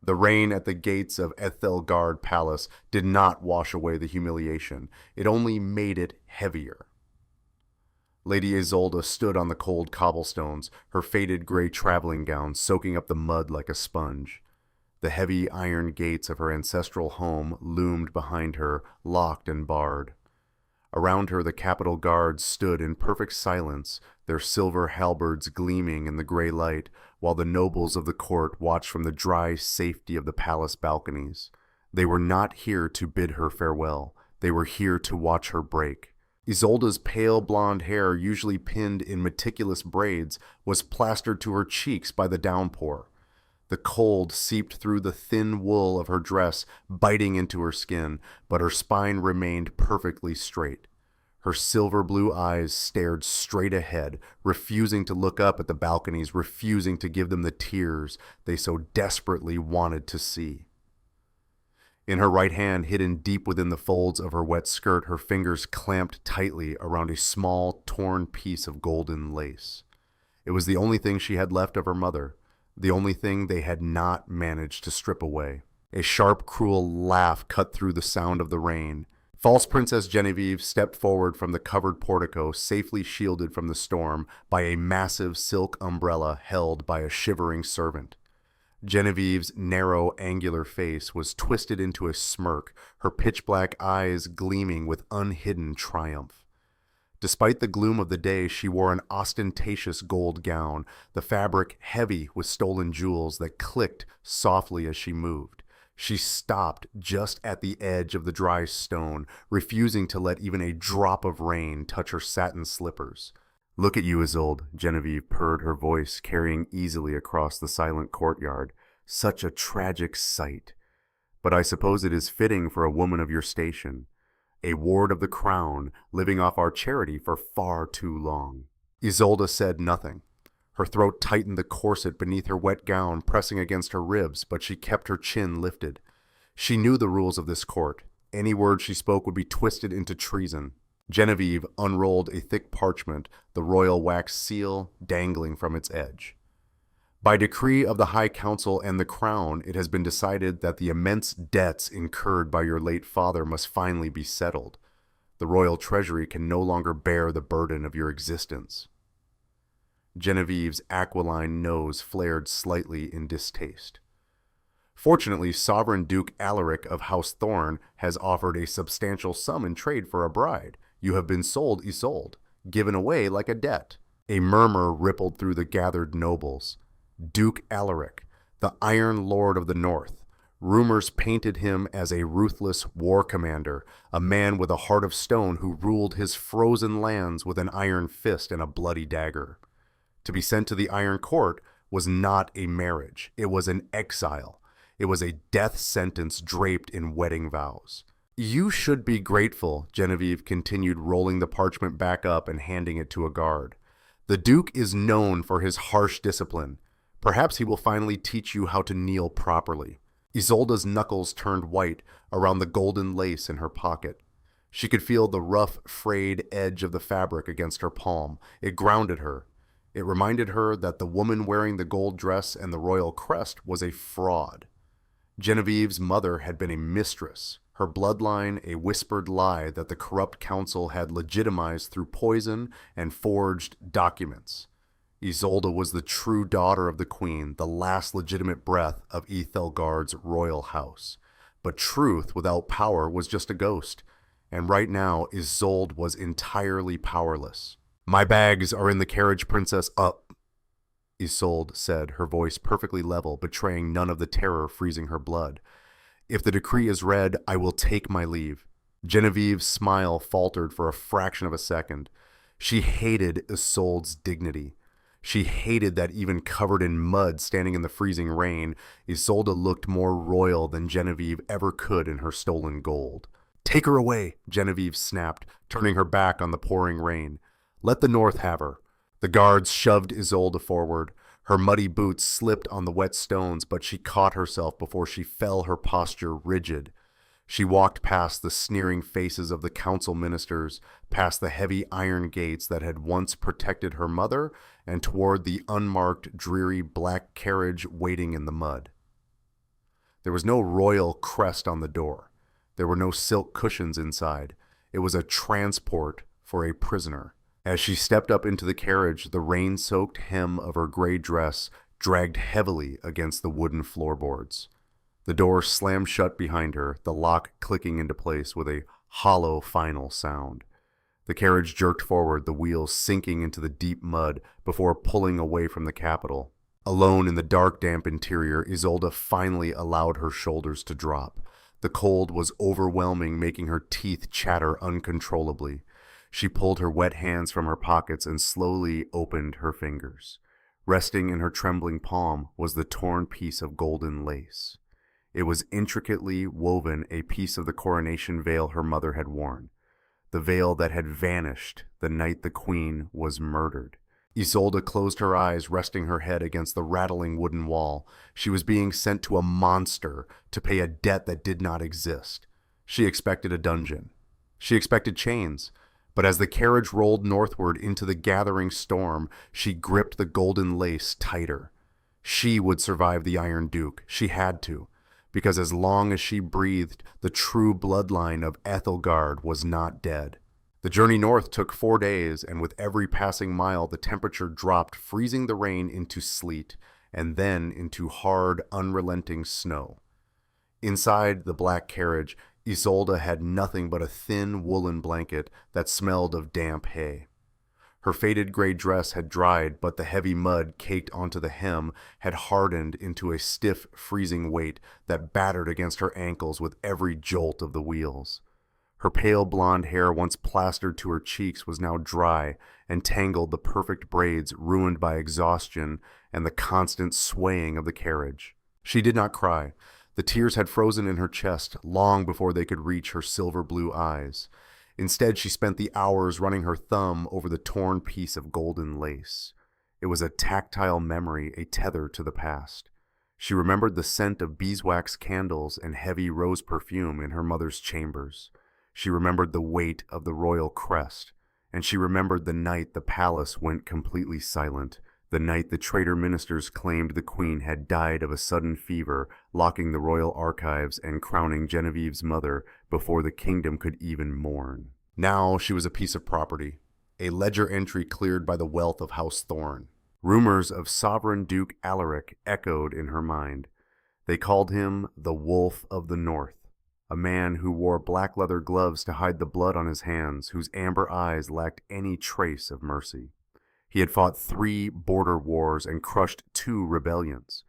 The rain at the gates of Ethelgard Palace did not wash away the humiliation. It only made it heavier. Lady Isolde stood on the cold cobblestones, her faded gray traveling gown soaking up the mud like a sponge. The heavy iron gates of her ancestral home loomed behind her, locked and barred. Around her the Capitol guards stood in perfect silence, their silver halberds gleaming in the gray light, while the nobles of the court watched from the dry safety of the palace balconies. They were not here to bid her farewell. They were here to watch her break. Isolde's pale blonde hair, usually pinned in meticulous braids, was plastered to her cheeks by the downpour. The cold seeped through the thin wool of her dress, biting into her skin, but her spine remained perfectly straight. Her silver blue eyes stared straight ahead, refusing to look up at the balconies, refusing to give them the tears they so desperately wanted to see. In her right hand, hidden deep within the folds of her wet skirt, her fingers clamped tightly around a small, torn piece of golden lace. It was the only thing she had left of her mother, the only thing they had not managed to strip away. A sharp, cruel laugh cut through the sound of the rain. False Princess Genevieve stepped forward from the covered portico, safely shielded from the storm by a massive silk umbrella held by a shivering servant. Genevieve's narrow, angular face was twisted into a smirk, her pitch-black eyes gleaming with unhidden triumph. Despite the gloom of the day, she wore an ostentatious gold gown, the fabric heavy with stolen jewels that clicked softly as she moved. She stopped just at the edge of the dry stone, refusing to let even a drop of rain touch her satin slippers. "Look at you, Isolde," Genevieve purred, her voice carrying easily across the silent courtyard. "Such a tragic sight. But I suppose it is fitting for a woman of your station. A ward of the crown, living off our charity for far too long." Isolde said nothing. Her throat tightened the corset beneath her wet gown, pressing against her ribs, but she kept her chin lifted. She knew the rules of this court. Any word she spoke would be twisted into treason. Genevieve unrolled a thick parchment, the royal wax seal dangling from its edge. "By decree of the High Council and the Crown, it has been decided that the immense debts incurred by your late father must finally be settled. The royal treasury can no longer bear the burden of your existence." Genevieve's aquiline nose flared slightly in distaste. "Fortunately, Sovereign Duke Alaric of House Thorn has offered a substantial sum in trade for a bride. You have been sold, Isolde, given away like a debt." A murmur rippled through the gathered nobles. Duke Alaric, the Iron Lord of the North. Rumors painted him as a ruthless war commander, a man with a heart of stone who ruled his frozen lands with an iron fist and a bloody dagger. To be sent to the Iron Court was not a marriage. It was an exile. It was a death sentence draped in wedding vows. "You should be grateful," Genevieve continued, rolling the parchment back up and handing it to a guard. "The Duke is known for his harsh discipline. Perhaps he will finally teach you how to kneel properly." Isolde's knuckles turned white around the golden lace in her pocket. She could feel the rough, frayed edge of the fabric against her palm. It grounded her. It reminded her that the woman wearing the gold dress and the royal crest was a fraud. Genevieve's mother had been a mistress, her bloodline a whispered lie that the corrupt council had legitimized through poison and forged documents. Isolde was the true daughter of the queen, the last legitimate breath of Ethelgard's royal house. But truth without power was just a ghost, and right now Isolde was entirely powerless. "My bags are in the carriage, Princess." "Up," Isolde said, her voice perfectly level, betraying none of the terror freezing her blood. "If the decree is read, I will take my leave." Genevieve's smile faltered for a fraction of a second. She hated Isolde's dignity. She hated that even covered in mud, standing in the freezing rain, Isolde looked more royal than Genevieve ever could in her stolen gold. "Take her away," Genevieve snapped, turning her back on the pouring rain. "Let the North have her." The guards shoved Isolde forward. Her muddy boots slipped on the wet stones, but she caught herself before she fell, her posture rigid. She walked past the sneering faces of the council ministers, past the heavy iron gates that had once protected her mother, and toward the unmarked, dreary black carriage waiting in the mud. There was no royal crest on the door. There were no silk cushions inside. It was a transport for a prisoner. As she stepped up into the carriage, the rain-soaked hem of her gray dress dragged heavily against the wooden floorboards. The door slammed shut behind her, the lock clicking into place with a hollow final sound. The carriage jerked forward, the wheels sinking into the deep mud before pulling away from the capital. Alone in the dark, damp interior, Isolde finally allowed her shoulders to drop. The cold was overwhelming, making her teeth chatter uncontrollably. She pulled her wet hands from her pockets and slowly opened her fingers. Resting in her trembling palm was the torn piece of golden lace. It was intricately woven, a piece of the coronation veil her mother had worn. The veil that had vanished the night the queen was murdered. Isolde closed her eyes, resting her head against the rattling wooden wall. She was being sent to a monster to pay a debt that did not exist. She expected a dungeon. She expected chains. But as the carriage rolled northward into the gathering storm, she gripped the golden lace tighter. She would survive the Iron Duke. She had to. Because as long as she breathed, the true bloodline of Ethelgard was not dead. The journey north took 4 days, and with every passing mile the temperature dropped, freezing the rain into sleet, and then into hard, unrelenting snow. Inside the black carriage, Isolde had nothing but a thin woolen blanket that smelled of damp hay. Her faded gray dress had dried, but the heavy mud caked onto the hem had hardened into a stiff, freezing weight that battered against her ankles with every jolt of the wheels. Her pale blonde hair, once plastered to her cheeks, was now dry and tangled, the perfect braids ruined by exhaustion and the constant swaying of the carriage. She did not cry. The tears had frozen in her chest long before they could reach her silver-blue eyes. Instead, she spent the hours running her thumb over the torn piece of golden lace. It was a tactile memory, a tether to the past. She remembered the scent of beeswax candles and heavy rose perfume in her mother's chambers. She remembered the weight of the royal crest, and she remembered the night the palace went completely silent, the night the traitor ministers claimed the queen had died of a sudden fever, locking the royal archives and crowning Genevieve's mother before the kingdom could even mourn. Now she was a piece of property, a ledger entry cleared by the wealth of House Thorne. Rumors of sovereign Duke Alaric echoed in her mind. They called him the Wolf of the North, a man who wore black leather gloves to hide the blood on his hands, whose amber eyes lacked any trace of mercy. He had fought 3 border wars and crushed 2 rebellions.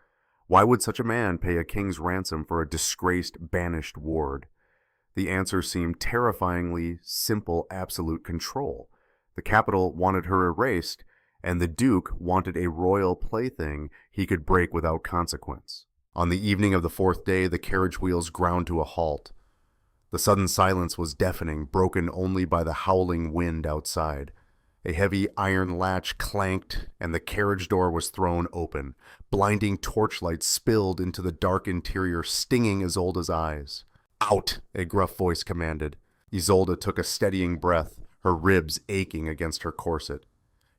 Why would such a man pay a king's ransom for a disgraced, banished ward? The answer seemed terrifyingly simple: absolute control. The capital wanted her erased, and the Duke wanted a royal plaything he could break without consequence. On the evening of the 4th day, the carriage wheels ground to a halt. The sudden silence was deafening, broken only by the howling wind outside. A heavy iron latch clanked, and the carriage door was thrown open. Blinding torchlight spilled into the dark interior, stinging Isolde's eyes. "Out!" a gruff voice commanded. Isolde took a steadying breath, her ribs aching against her corset.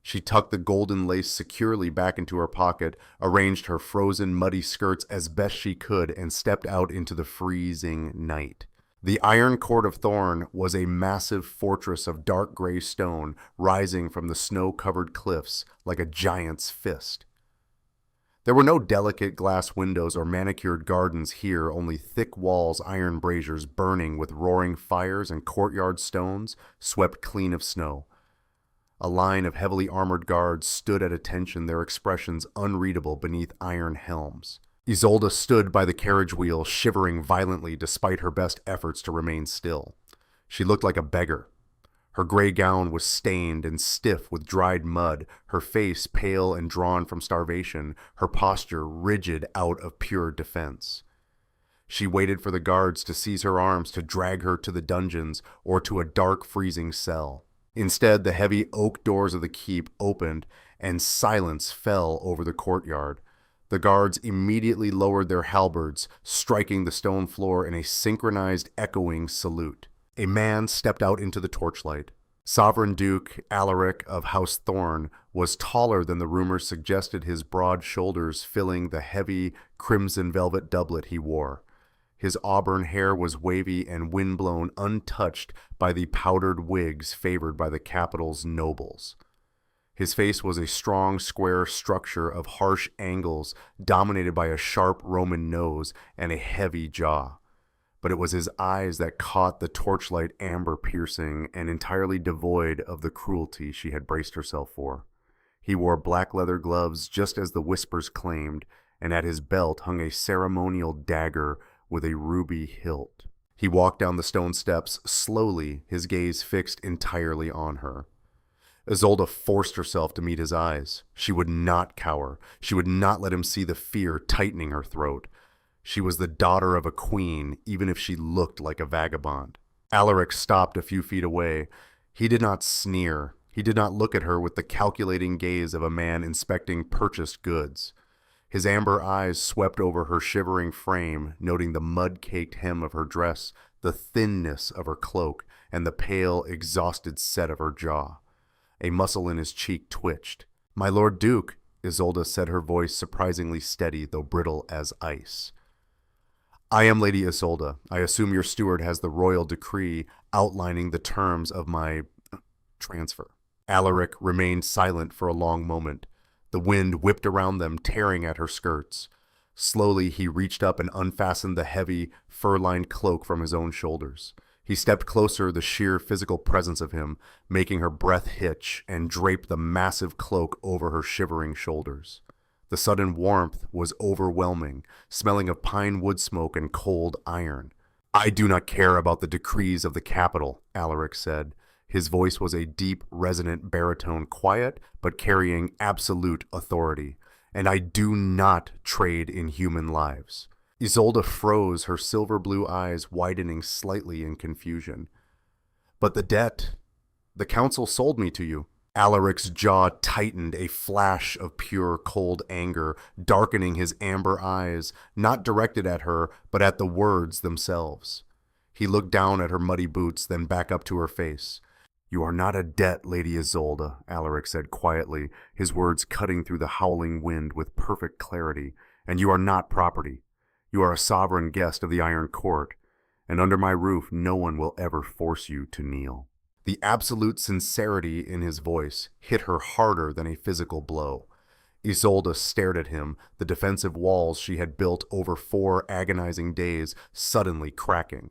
She tucked the golden lace securely back into her pocket, arranged her frozen, muddy skirts as best she could, and stepped out into the freezing night. The Iron Court of Thorn was a massive fortress of dark gray stone rising from the snow-covered cliffs like a giant's fist. There were no delicate glass windows or manicured gardens here, only thick walls, iron braziers burning with roaring fires, and courtyard stones swept clean of snow. A line of heavily armored guards stood at attention, their expressions unreadable beneath iron helms. Isolde stood by the carriage wheel, shivering violently despite her best efforts to remain still. She looked like a beggar. Her gray gown was stained and stiff with dried mud, her face pale and drawn from starvation, her posture rigid out of pure defense. She waited for the guards to seize her arms, to drag her to the dungeons or to a dark, freezing cell. Instead, the heavy oak doors of the keep opened, and silence fell over the courtyard. The guards immediately lowered their halberds, striking the stone floor in a synchronized, echoing salute. A man stepped out into the torchlight. Sovereign Duke Alaric of House Thorne was taller than the rumors suggested, his broad shoulders filling the heavy crimson velvet doublet he wore. His auburn hair was wavy and windblown, untouched by the powdered wigs favored by the capital's nobles. His face was a strong, square structure of harsh angles, dominated by a sharp Roman nose and a heavy jaw. But it was his eyes that caught the torchlight amber piercing and entirely devoid of the cruelty she had braced herself for. He wore black leather gloves just as the whispers claimed, and at his belt hung a ceremonial dagger with a ruby hilt. He walked down the stone steps slowly, his gaze fixed entirely on her. Isolde forced herself to meet his eyes. She would not cower. She would not let him see the fear tightening her throat. She was the daughter of a queen, even if she looked like a vagabond. Alaric stopped a few feet away. He did not sneer. He did not look at her with the calculating gaze of a man inspecting purchased goods. His amber eyes swept over her shivering frame, noting the mud-caked hem of her dress, the thinness of her cloak, and the pale, exhausted set of her jaw. A muscle in his cheek twitched. "My Lord Duke," Isolde said, her voice surprisingly steady, though brittle as ice. "I am Lady Isolde. I assume your steward has the royal decree outlining the terms of my transfer." Alaric remained silent for a long moment. The wind whipped around them, tearing at her skirts. Slowly, he reached up and unfastened the heavy, fur-lined cloak from his own shoulders. He stepped closer, the sheer physical presence of him making her breath hitch, and draped the massive cloak over her shivering shoulders. The sudden warmth was overwhelming, smelling of pine wood smoke and cold iron. "I do not care about the decrees of the capital," Alaric said. His voice was a deep, resonant baritone, quiet, but carrying absolute authority. "And I do not trade in human lives." Isolde froze, her silver blue eyes widening slightly in confusion. "But the debt. The council sold me to you." Alaric's jaw tightened, a flash of pure, cold anger darkening his amber eyes, not directed at her, but at the words themselves. He looked down at her muddy boots, then back up to her face. "You are not a debt, Lady Isolde," Alaric said quietly, his words cutting through the howling wind with perfect clarity, "and you are not property. You are a sovereign guest of the Iron Court, and under my roof no one will ever force you to kneel." The absolute sincerity in his voice hit her harder than a physical blow. Isolde stared at him, the defensive walls she had built over 4 agonizing days suddenly cracking.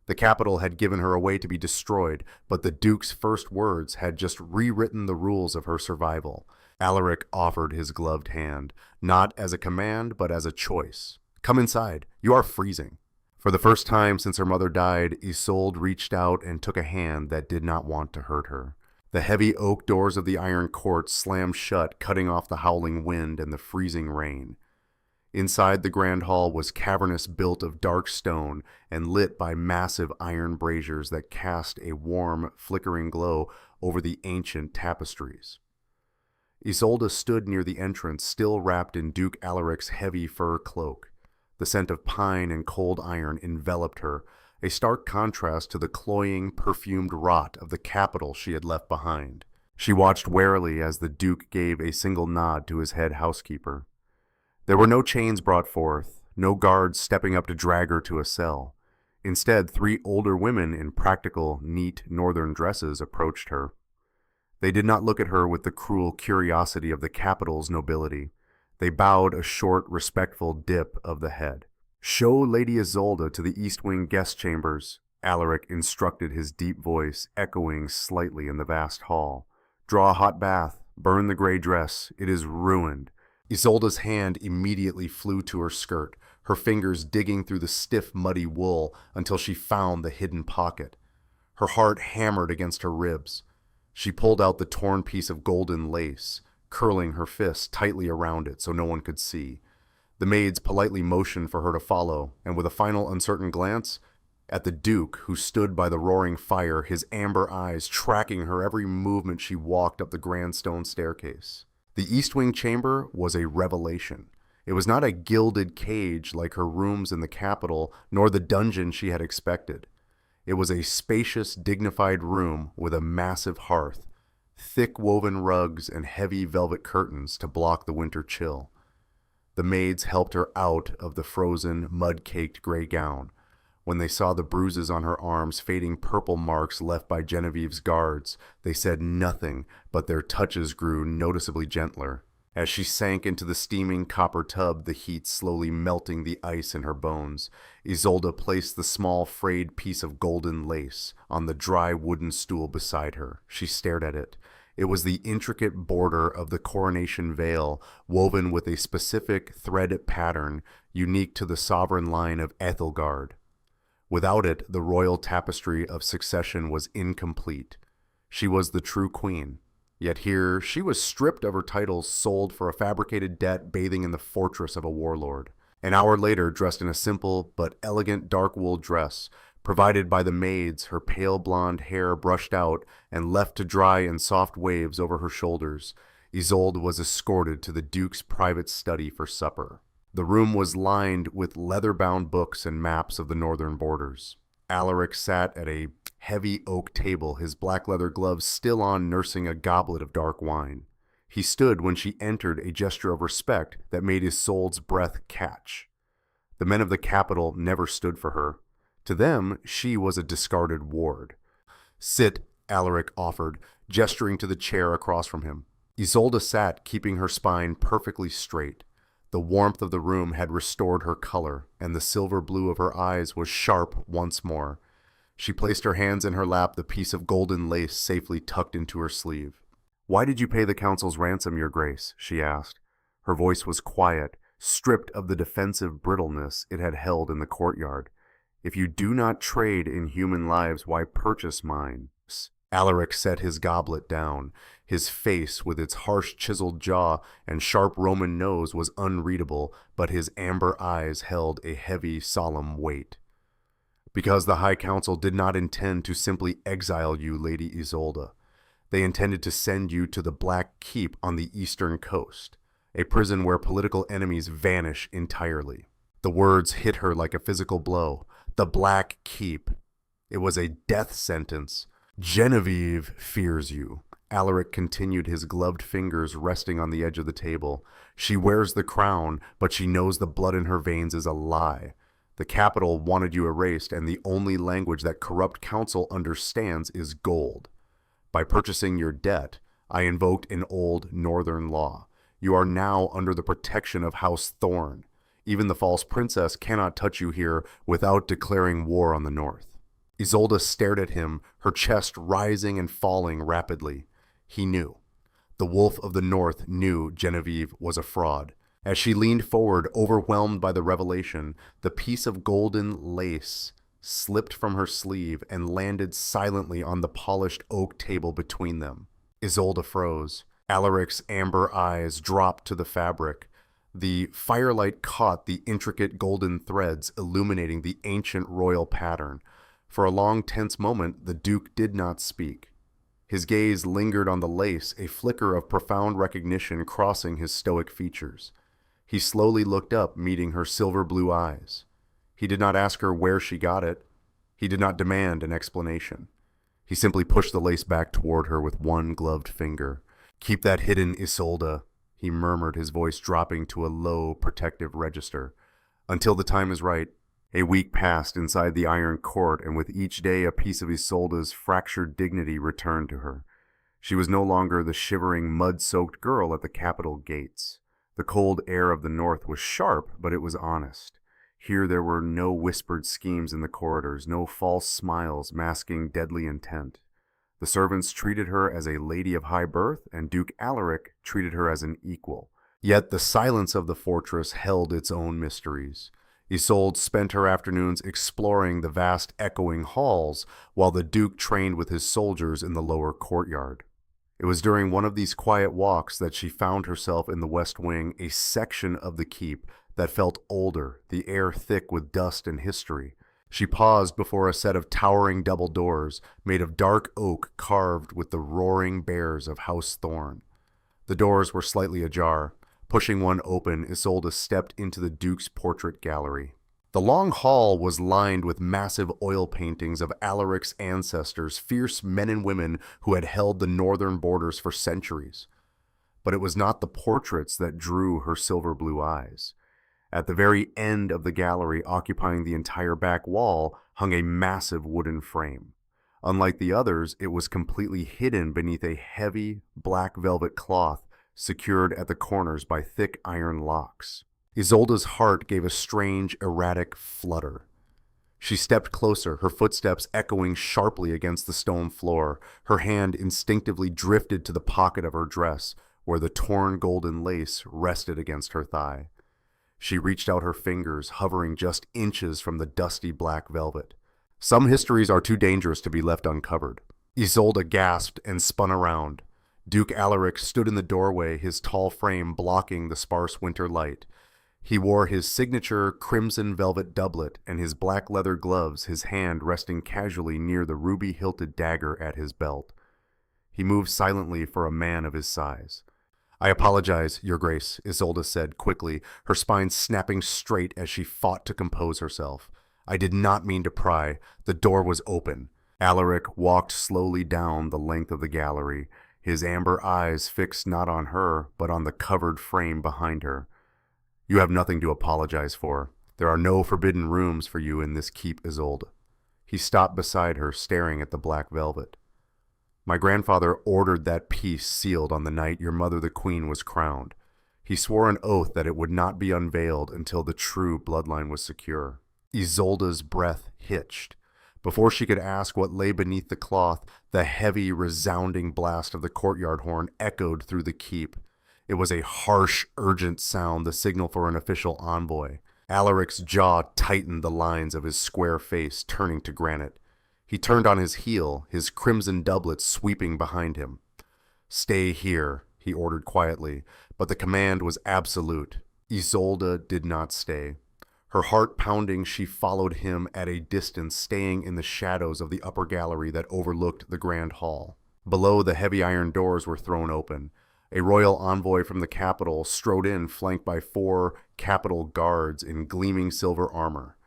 The capital had given her away to be destroyed, but the Duke's first words had just rewritten the rules of her survival. Alaric offered his gloved hand, not as a command, but as a choice. "Come inside. You are freezing." For the first time since her mother died, Isolde reached out and took a hand that did not want to hurt her. The heavy oak doors of the Iron Court slammed shut, cutting off the howling wind and the freezing rain. Inside the grand hall was cavernous, built of dark stone and lit by massive iron braziers that cast a warm, flickering glow over the ancient tapestries. Isolde stood near the entrance, still wrapped in Duke Alaric's heavy fur cloak. The scent of pine and cold iron enveloped her, a stark contrast to the cloying, perfumed rot of the capital she had left behind. She watched warily as the Duke gave a single nod to his head housekeeper. There were no chains brought forth, no guards stepping up to drag her to a cell. Instead, 3 older women in practical, neat northern dresses approached her. They did not look at her with the cruel curiosity of the capital's nobility. They bowed a short, respectful dip of the head. "Show Lady Isolde to the East Wing guest chambers," Alaric instructed, his deep voice echoing slightly in the vast hall. "Draw a hot bath. Burn the gray dress. It is ruined." Isolde's hand immediately flew to her skirt, her fingers digging through the stiff, muddy wool until she found the hidden pocket. Her heart hammered against her ribs. She pulled out the torn piece of golden lace, curling her fist tightly around it so no one could see. The maids politely motioned for her to follow, and with a final uncertain glance at the Duke, who stood by the roaring fire, his amber eyes tracking her every movement, she walked up the grand stone staircase. The East Wing chamber was a revelation. It was not a gilded cage like her rooms in the capital, nor the dungeon she had expected. It was a spacious, dignified room with a massive hearth, thick woven rugs, and heavy velvet curtains to block the winter chill. The maids helped her out of the frozen, mud-caked gray gown. When they saw the bruises on her arms, fading purple marks left by Genevieve's guards, they said nothing, but their touches grew noticeably gentler. As she sank into the steaming copper tub, the heat slowly melting the ice in her bones, Isolde placed the small frayed piece of golden lace on the dry wooden stool beside her. She stared at it. It was the intricate border of the coronation veil, woven with a specific thread pattern unique to the sovereign line of Ethelgard. Without it, the royal tapestry of succession was incomplete. She was the true queen. Yet here, she was stripped of her titles, sold for a fabricated debt, bathing in the fortress of a warlord. An hour later, dressed in a simple but elegant dark wool dress, provided by the maids, her pale blonde hair brushed out and left to dry in soft waves over her shoulders, Isolde was escorted to the Duke's private study for supper. The room was lined with leather-bound books and maps of the northern borders. Alaric sat at a heavy oak table, his black leather gloves still on, nursing a goblet of dark wine. He stood when she entered, a gesture of respect that made Isolde's breath catch. The men of the capital never stood for her. To them, she was a discarded ward. "Sit," Alaric offered, gesturing to the chair across from him. Isolde sat, keeping her spine perfectly straight. The warmth of the room had restored her color, and the silver blue of her eyes was sharp once more. She placed her hands in her lap, the piece of golden lace safely tucked into her sleeve. "Why did you pay the council's ransom, Your Grace?" she asked. Her voice was quiet, stripped of the defensive brittleness it had held in the courtyard. "If you do not trade in human lives, why purchase mine?" Alaric set his goblet down. His face, with its harsh chiseled jaw and sharp Roman nose, was unreadable, but his amber eyes held a heavy, solemn weight. "Because the High Council did not intend to simply exile you, Lady Isolde. They intended to send you to the Black Keep on the eastern coast, a prison where political enemies vanish entirely." The words hit her like a physical blow. The Black Keep. It was a death sentence. "Genevieve fears you." Alaric continued, his gloved fingers resting on the edge of the table. "She wears the crown, but she knows the blood in her veins is a lie. The capital wanted you erased, and the only language that corrupt council understands is gold. By purchasing your debt, I invoked an old northern law. You are now under the protection of House Thorn. Even the false princess cannot touch you here without declaring war on the north." Isolde stared at him, her chest rising and falling rapidly. He knew. The Wolf of the North knew Genevieve was a fraud. As she leaned forward, overwhelmed by the revelation, the piece of golden lace slipped from her sleeve and landed silently on the polished oak table between them. Isolde froze. Alaric's amber eyes dropped to the fabric. The firelight caught the intricate golden threads illuminating the ancient royal pattern. For a long, tense moment, the Duke did not speak. His gaze lingered on the lace, a flicker of profound recognition crossing his stoic features. He slowly looked up, meeting her silver blue eyes. He did not ask her where she got it. He did not demand an explanation. He simply pushed the lace back toward her with one gloved finger. "Keep that hidden, Isolde," he murmured, his voice dropping to a low, protective register. "Until the time is right." A week passed inside the Iron Court, and with each day a piece of Isolde's fractured dignity returned to her. She was no longer the shivering, mud-soaked girl at the capital gates. The cold air of the north was sharp, but it was honest. Here there were no whispered schemes in the corridors, no false smiles masking deadly intent. The servants treated her as a lady of high birth, and Duke Alaric treated her as an equal. Yet the silence of the fortress held its own mysteries. Isolde spent her afternoons exploring the vast echoing halls, while the Duke trained with his soldiers in the lower courtyard. It was during one of these quiet walks that she found herself in the West Wing, a section of the keep that felt older, the air thick with dust and history. She paused before a set of towering double doors, made of dark oak carved with the roaring bears of House Thorn. The doors were slightly ajar. Pushing one open, Isolde stepped into the Duke's portrait gallery. The long hall was lined with massive oil paintings of Alaric's ancestors, fierce men and women who had held the northern borders for centuries. But it was not the portraits that drew her silver blue eyes. At the very end of the gallery, occupying the entire back wall, hung a massive wooden frame. Unlike the others, it was completely hidden beneath a heavy black velvet cloth secured at the corners by thick iron locks. Isolde's heart gave a strange, erratic flutter. She stepped closer, her footsteps echoing sharply against the stone floor. Her hand instinctively drifted to the pocket of her dress, where the torn golden lace rested against her thigh. She reached out her fingers, hovering just inches from the dusty black velvet. Some histories are too dangerous to be left uncovered. Isolde gasped and spun around. Duke Alaric stood in the doorway, his tall frame blocking the sparse winter light. He wore his signature crimson velvet doublet and his black leather gloves, his hand resting casually near the ruby-hilted dagger at his belt. He moved silently for a man of his size. "I apologize, Your Grace," Isolde said quickly, her spine snapping straight as she fought to compose herself. "I did not mean to pry. The door was open." Alaric walked slowly down the length of the gallery, his amber eyes fixed not on her, but on the covered frame behind her. "You have nothing to apologize for. There are no forbidden rooms for you in this keep, Isolde." He stopped beside her, staring at the black velvet. "My grandfather ordered that piece sealed on the night your mother the queen was crowned. He swore an oath that it would not be unveiled until the true bloodline was secure." Isolde's breath hitched. Before she could ask what lay beneath the cloth, the heavy, resounding blast of the courtyard horn echoed through the keep. It was a harsh, urgent sound, the signal for an official envoy. Alaric's jaw tightened, the lines of his square face turning to granite. He turned on his heel, his crimson doublet sweeping behind him. "Stay here," he ordered quietly, but the command was absolute. Isolde did not stay. Her heart pounding, she followed him at a distance, staying in the shadows of the upper gallery that overlooked the grand hall. Below, the heavy iron doors were thrown open. A royal envoy from the capital strode in, flanked by 4 capital guards in gleaming silver armor.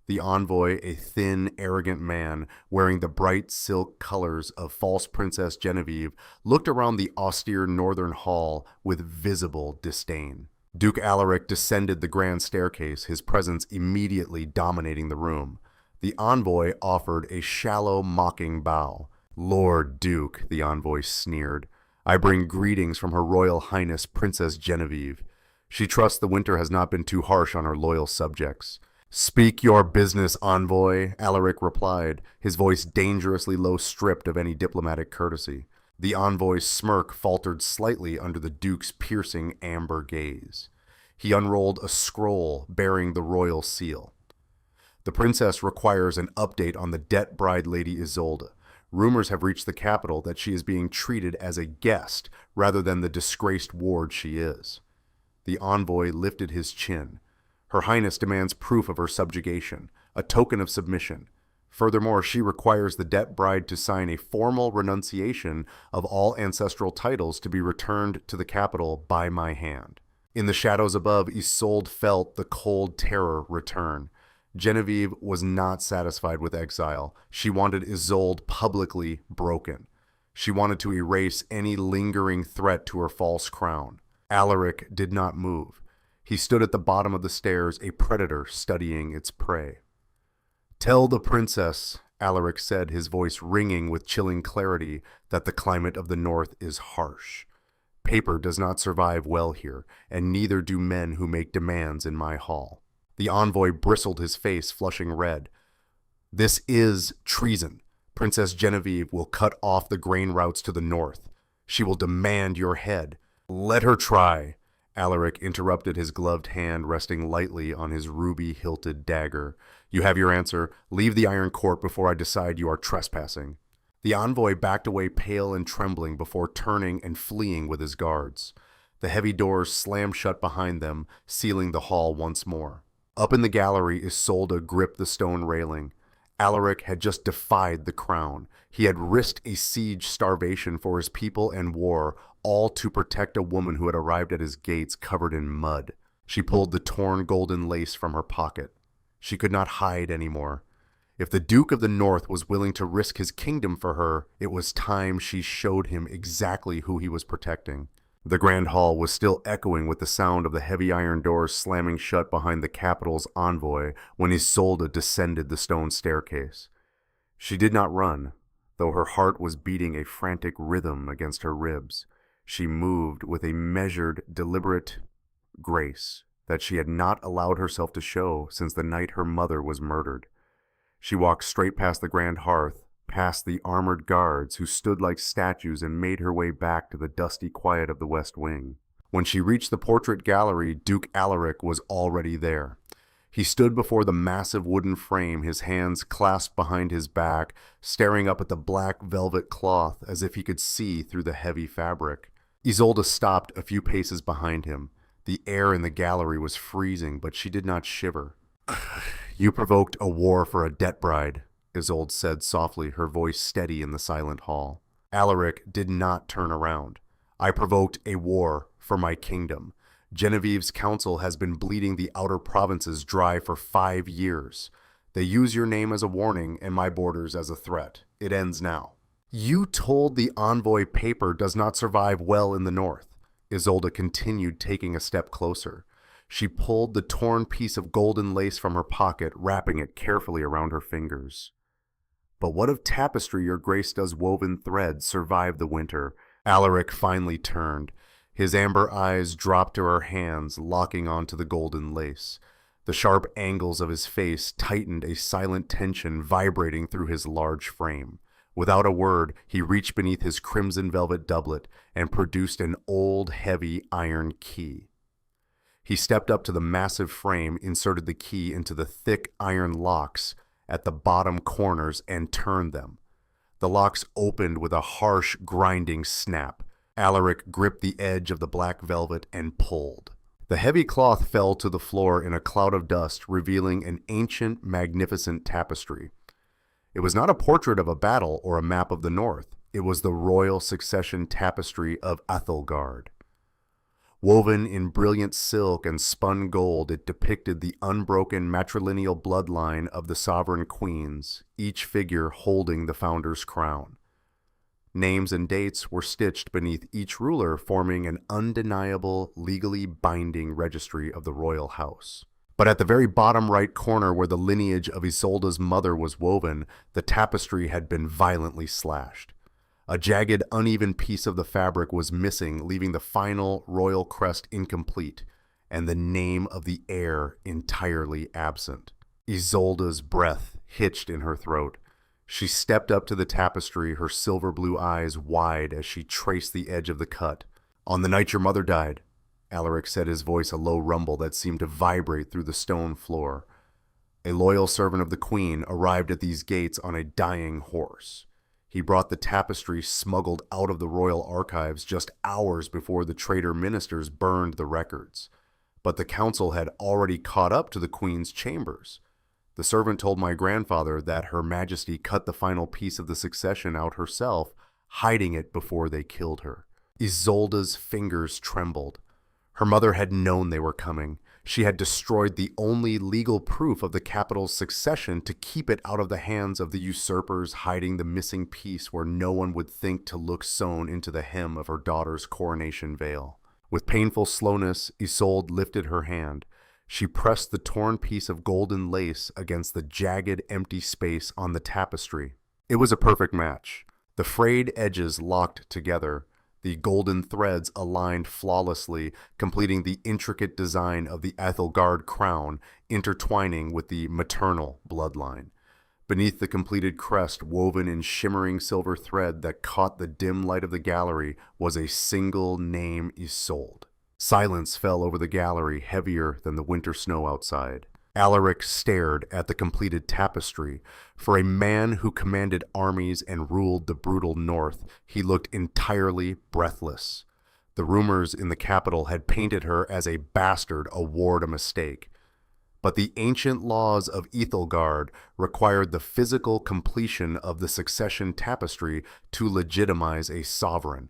The envoy, a thin, arrogant man, wearing the bright silk colors of false Princess Genevieve, looked around the austere northern hall with visible disdain. Duke Alaric descended the grand staircase, his presence immediately dominating the room. The envoy offered a shallow, mocking bow. "Lord Duke," the envoy sneered, "I bring greetings from Her Royal Highness Princess Genevieve. She trusts the winter has not been too harsh on her loyal subjects." "Speak your business, envoy," Alaric replied, his voice dangerously low, stripped of any diplomatic courtesy. The envoy's smirk faltered slightly under the Duke's piercing amber gaze. He unrolled a scroll bearing the royal seal. "The princess requires an update on the debt bride Lady Isolde. Rumors have reached the capital that she is being treated as a guest rather than the disgraced ward she is." The envoy lifted his chin. "Her Highness demands proof of her subjugation, a token of submission. Furthermore, she requires the debt bride to sign a formal renunciation of all ancestral titles to be returned to the capital by my hand." In the shadows above, Isolde felt the cold terror return. Genevieve was not satisfied with exile. She wanted Isolde publicly broken. She wanted to erase any lingering threat to her false crown. Alaric did not move. He stood at the bottom of the stairs, a predator studying its prey. "Tell the princess," Alaric said, his voice ringing with chilling clarity, "that the climate of the north is harsh. Paper does not survive well here, and neither do men who make demands in my hall." The envoy bristled, his face flushing red. "This is treason. Princess Genevieve will cut off the grain routes to the north. She will demand your head." "Let her try." Alaric interrupted, his gloved hand resting lightly on his ruby-hilted dagger. "You have your answer. Leave the Iron Court before I decide you are trespassing." The envoy backed away, pale and trembling, before turning and fleeing with his guards. The heavy doors slammed shut behind them, sealing the hall once more. Up in the gallery, Isolde gripped the stone railing. Alaric had just defied the crown. He had risked a siege, starvation for his people, and war, all to protect a woman who had arrived at his gates covered in mud. She pulled the torn golden lace from her pocket. She could not hide anymore. If the Duke of the North was willing to risk his kingdom for her, it was time she showed him exactly who he was protecting. The grand hall was still echoing with the sound of the heavy iron doors slamming shut behind the capital's envoy when Isolde descended the stone staircase. She did not run, though her heart was beating a frantic rhythm against her ribs. She moved with a measured, deliberate grace that she had not allowed herself to show since the night her mother was murdered. She walked straight past the grand hearth, past the armored guards who stood like statues, and made her way back to the dusty quiet of the West Wing. When she reached the portrait gallery, Duke Alaric was already there. He stood before the massive wooden frame, his hands clasped behind his back, staring up at the black velvet cloth as if he could see through the heavy fabric. Isolde stopped a few paces behind him. The air in the gallery was freezing, but she did not shiver. "You provoked a war for a debt bride," Isolde said softly, her voice steady in the silent hall. Alaric did not turn around. "I provoked a war for my kingdom. Genevieve's council has been bleeding the outer provinces dry for 5 years. They use your name as a warning and my borders as a threat. It ends now." "You told the envoy paper does not survive well in the north." Isolde continued, taking a step closer. She pulled the torn piece of golden lace from her pocket, wrapping it carefully around her fingers. "But what of tapestry your grace does woven thread survive the winter?" Alaric finally turned. His amber eyes dropped to her hands, locking onto the golden lace. The sharp angles of his face tightened, a silent tension vibrating through his large frame. Without a word, he reached beneath his crimson velvet doublet and produced an old, heavy iron key. He stepped up to the massive frame, inserted the key into the thick iron locks at the bottom corners, and turned them. The locks opened with a harsh, grinding snap. Alaric gripped the edge of the black velvet and pulled. The heavy cloth fell to the floor in a cloud of dust, revealing an ancient, magnificent tapestry. It was not a portrait of a battle or a map of the north. It was the royal succession tapestry of Ethelgard. Woven in brilliant silk and spun gold, it depicted the unbroken matrilineal bloodline of the sovereign queens, each figure holding the founder's crown. Names and dates were stitched beneath each ruler, forming an undeniable, legally binding registry of the royal house. But at the very bottom right corner, where the lineage of Isolde's mother was woven, the tapestry had been violently slashed. A jagged, uneven piece of the fabric was missing, leaving the final royal crest incomplete, and the name of the heir entirely absent. Isolde's breath hitched in her throat. She stepped up to the tapestry, her silver blue eyes wide as she traced the edge of the cut. "On the night your mother died," Alaric said, his voice a low rumble that seemed to vibrate through the stone floor, "a loyal servant of the queen arrived at these gates on a dying horse. He brought the tapestry smuggled out of the royal archives just hours before the traitor ministers burned the records. But the council had already caught up to the queen's chambers. The servant told my grandfather that Her Majesty cut the final piece of the succession out herself, hiding it before they killed her." Isolde's fingers trembled. Her mother had known they were coming. She had destroyed the only legal proof of the capital's succession to keep it out of the hands of the usurpers, hiding the missing piece where no one would think to look sewn into the hem of her daughter's coronation veil. With painful slowness, Isolde lifted her hand. She pressed the torn piece of golden lace against the jagged, empty space on the tapestry. It was a perfect match. The frayed edges locked together, the golden threads aligned flawlessly, completing the intricate design of the Ethelgard crown, intertwining with the maternal bloodline. Beneath the completed crest, woven in shimmering silver thread that caught the dim light of the gallery, was a single name: Isolde. Silence fell over the gallery, heavier than the winter snow outside. Alaric stared at the completed tapestry. For a man who commanded armies and ruled the brutal north, he looked entirely breathless. The rumors in the capital had painted her as a bastard, a ward, a mistake. But the ancient laws of Ethelgard required the physical completion of the succession tapestry to legitimize a sovereign.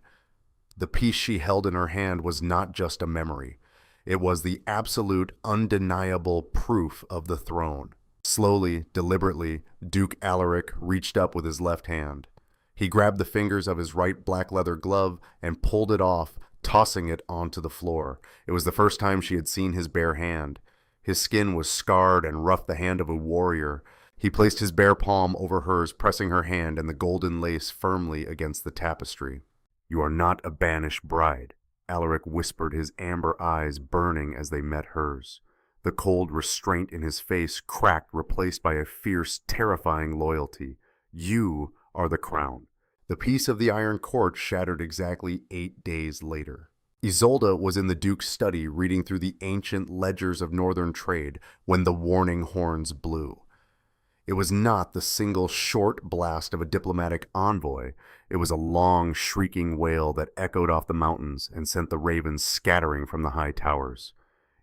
The piece she held in her hand was not just a memory. It was the absolute, undeniable proof of the throne. Slowly, deliberately, Duke Alaric reached up with his left hand. He grabbed the fingers of his right black leather glove and pulled it off, tossing it onto the floor. It was the first time she had seen his bare hand. His skin was scarred and rough, the hand of a warrior. He placed his bare palm over hers, pressing her hand and the golden lace firmly against the tapestry. "You are not a banished bride," Alaric whispered, his amber eyes burning as they met hers. The cold restraint in his face cracked, replaced by a fierce, terrifying loyalty. "You are the crown." The peace of the Iron Court shattered exactly 8 days later. Isolde was in the Duke's study reading through the ancient ledgers of northern trade when the warning horns blew. It was not the single short blast of a diplomatic envoy. It was a long, shrieking wail that echoed off the mountains and sent the ravens scattering from the high towers.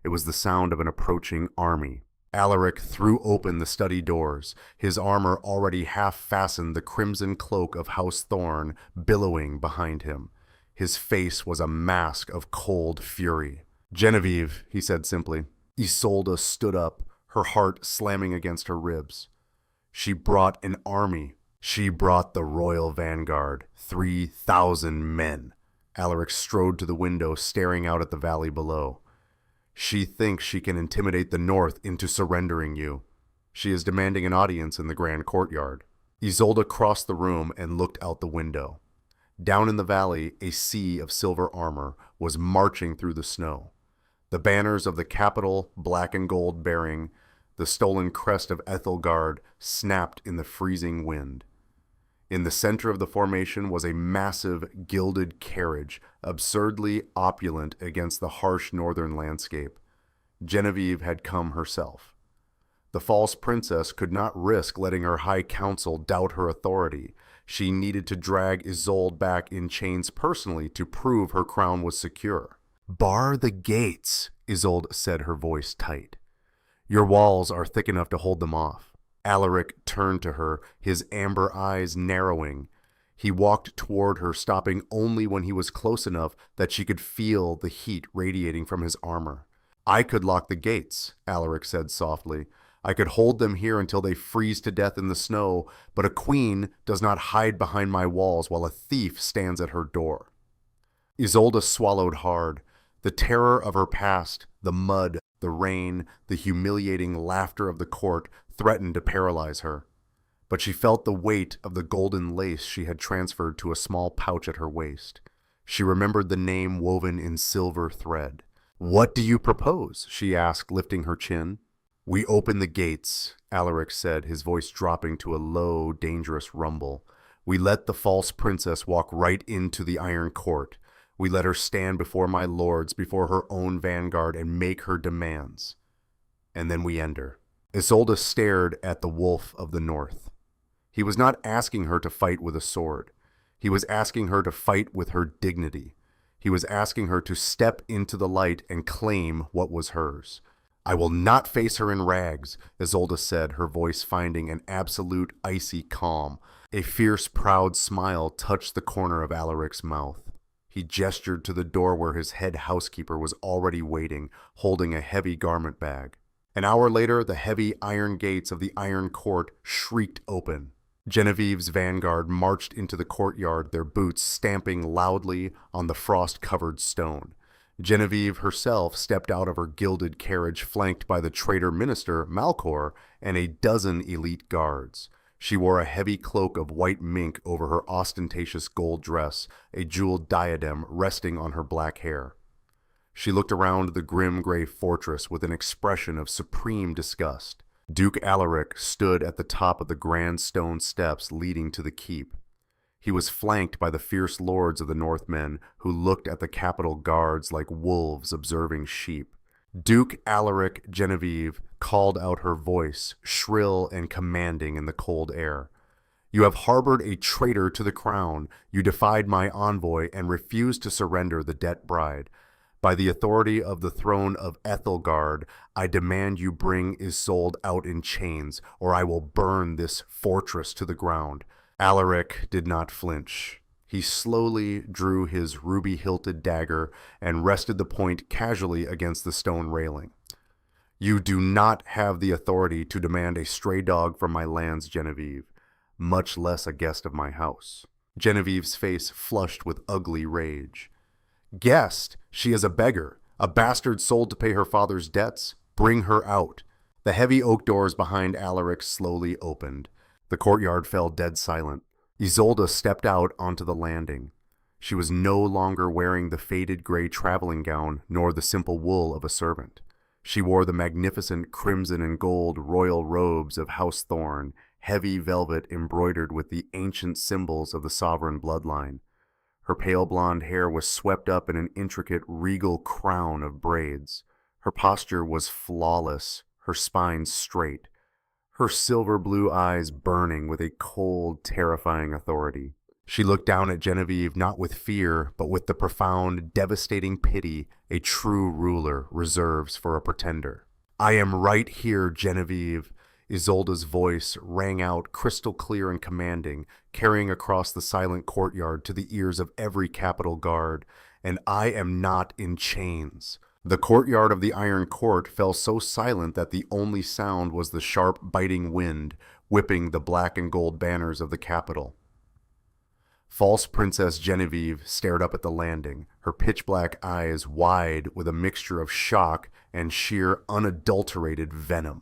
It was the sound of an approaching army. Alaric threw open the study doors, his armor already half-fastened, the crimson cloak of House Thorn billowing behind him. His face was a mask of cold fury. "Genevieve," he said simply. Isolde stood up, her heart slamming against her ribs. She brought an army. She brought the royal vanguard, 3,000 men. Alaric strode to the window, staring out at the valley below. "She thinks she can intimidate the North into surrendering you. She is demanding an audience in the grand courtyard." Isolde crossed the room and looked out the window. Down in the valley, a sea of silver armor was marching through the snow. The banners of the capital, black and gold bearing, the stolen crest of Ethelgard, snapped in the freezing wind. In the center of the formation was a massive gilded carriage, absurdly opulent against the harsh northern landscape. Genevieve had come herself. The false princess could not risk letting her high council doubt her authority. She needed to drag Isolde back in chains personally to prove her crown was secure. "Bar the gates," Isolde said, her voice tight. "Your walls are thick enough to hold them off." Alaric turned to her, his amber eyes narrowing. He walked toward her, stopping only when he was close enough that she could feel the heat radiating from his armor. "I could lock the gates," Alaric said softly. "I could hold them here until they freeze to death in the snow, but a queen does not hide behind my walls while a thief stands at her door." Isolde swallowed hard. The terror of her past, the mud, the rain, the humiliating laughter of the court threatened to paralyze her. But she felt the weight of the golden lace she had transferred to a small pouch at her waist. She remembered the name woven in silver thread. "What do you propose?" she asked, lifting her chin. "We open the gates," Alaric said, his voice dropping to a low, dangerous rumble. "We let the false princess walk right into the Iron Court. We let her stand before my lords, before her own vanguard, and make her demands. And then we end her." Isolde stared at the wolf of the north. He was not asking her to fight with a sword. He was asking her to fight with her dignity. He was asking her to step into the light and claim what was hers. "I will not face her in rags," Isolde said, her voice finding an absolute icy calm. A fierce, proud smile touched the corner of Alaric's mouth. He gestured to the door where his head housekeeper was already waiting, holding a heavy garment bag. An hour later, the heavy iron gates of the Iron Court shrieked open. Genevieve's vanguard marched into the courtyard, their boots stamping loudly on the frost-covered stone. Genevieve herself stepped out of her gilded carriage, flanked by the traitor minister, Malcor, and a dozen elite guards. She wore a heavy cloak of white mink over her ostentatious gold dress, a jeweled diadem resting on her black hair. She looked around the grim gray fortress with an expression of supreme disgust. Duke Alaric stood at the top of the grand stone steps leading to the keep. He was flanked by the fierce lords of the Northmen, who looked at the capital guards like wolves observing sheep. Duke Alaric Genevieve called out, her voice shrill and commanding in the cold air. "You have harbored a traitor to the crown. You defied my envoy and refused to surrender the debt bride. By the authority of the throne of Ethelgard, I demand you bring Isolde out in chains, or I will burn this fortress to the ground." Alaric did not flinch. He slowly drew his ruby-hilted dagger and rested the point casually against the stone railing. "You do not have the authority to demand a stray dog from my lands, Genevieve, much less a guest of my house." Genevieve's face flushed with ugly rage. Guest, she is a beggar, a bastard sold to pay her father's debts. Bring her out. The heavy oak doors behind Alaric slowly opened. The courtyard fell dead silent. Isolde stepped out onto the landing. She was no longer wearing the faded gray traveling gown nor the simple wool of a servant. She wore the magnificent crimson and gold royal robes of House Thorn, heavy velvet embroidered with the ancient symbols of the sovereign bloodline. Her pale blonde hair was swept up in an intricate regal crown of braids. Her posture was flawless, her spine straight, her silver blue eyes burning with a cold, terrifying authority. She looked down at Genevieve not with fear, but with the profound, devastating pity a true ruler reserves for a pretender. "I am right here, Genevieve." Isolde's voice rang out crystal clear and commanding, carrying across the silent courtyard to the ears of every Capitol guard. "And I am not in chains." The courtyard of the Iron Court fell so silent that the only sound was the sharp, biting wind, whipping the black and gold banners of the Capitol. False Princess Genevieve stared up at the landing, her pitch-black eyes wide with a mixture of shock and sheer, unadulterated venom.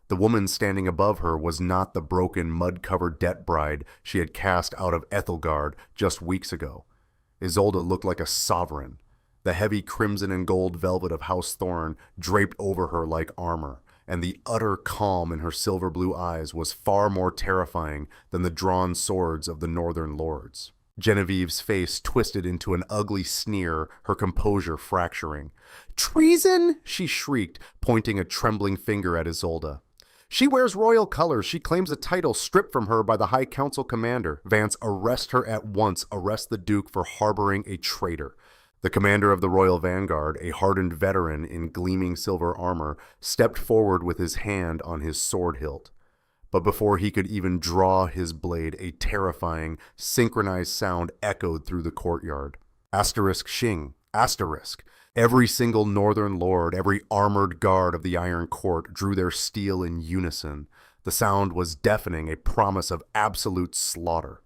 The woman standing above her was not the broken, mud-covered debt bride she had cast out of Ethelgard just weeks ago. Isolde looked like a sovereign. The heavy crimson and gold velvet of House Thorn draped over her like armor, and the utter calm in her silver blue eyes was far more terrifying than the drawn swords of the northern lords. Genevieve's face twisted into an ugly sneer, her composure fracturing. "Treason!" she shrieked, pointing a trembling finger at Isolde. "She wears royal colors. She claims a title stripped from her by the High Council commander. Vance, arrest her at once. Arrest the Duke for harboring a traitor." The commander of the Royal Vanguard, a hardened veteran in gleaming silver armor, stepped forward with his hand on his sword hilt. But before he could even draw his blade, a terrifying, synchronized sound echoed through the courtyard. Asterisk shing, asterisk. Every single northern lord, every armored guard of the Iron Court drew their steel in unison. The sound was deafening, a promise of absolute slaughter.